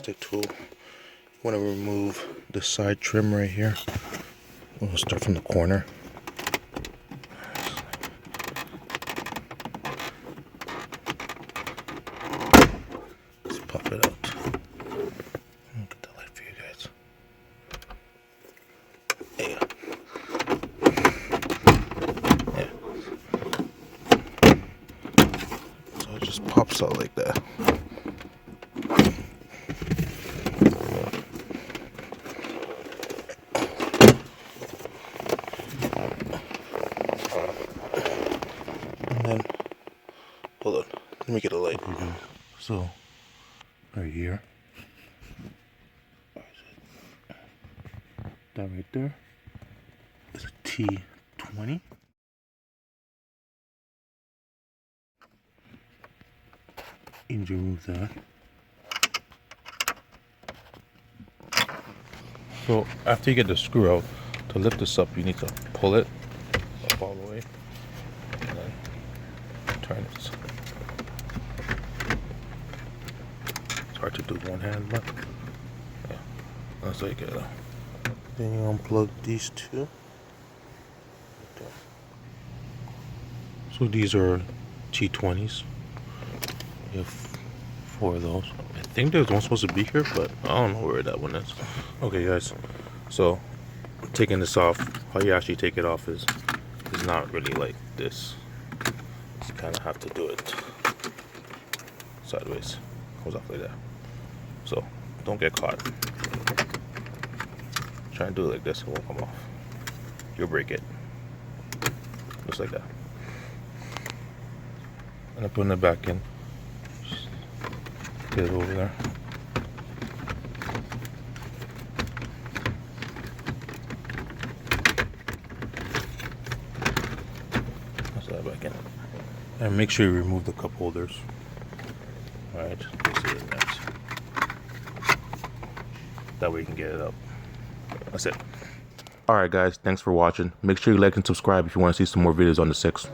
plastic tool. You want to remove the side trim right here. We'll start from the corner. Let's pop it out. I'll get the light for you guys. There you go. Yeah. So it just pops out like that. And then, hold on, let me get a light. So, right here, that right there is a T20. You need to remove that. So after you get the screw out, to lift this up, you need to pull it up all the way and then turn it. It's hard to do with one hand, but yeah, that's how you get it out. Then you unplug these two. So these are T20s. You have 4 of those. I think there's one supposed to be here, but I don't know where that one is. Okay, guys. So taking this off, how you actually take it off is not really like this. You kind of have to do it sideways. Goes off like that. So don't get caught. Try and do it like this, it won't come off. You'll break it. Just like that. And I'm putting it back in. Just get it over there. That's that back in. And make sure you remove the cup holders. Alright, that way you can get it up. That's it. Alright guys, thanks for watching. Make sure you like and subscribe if you want to see some more videos on the 6.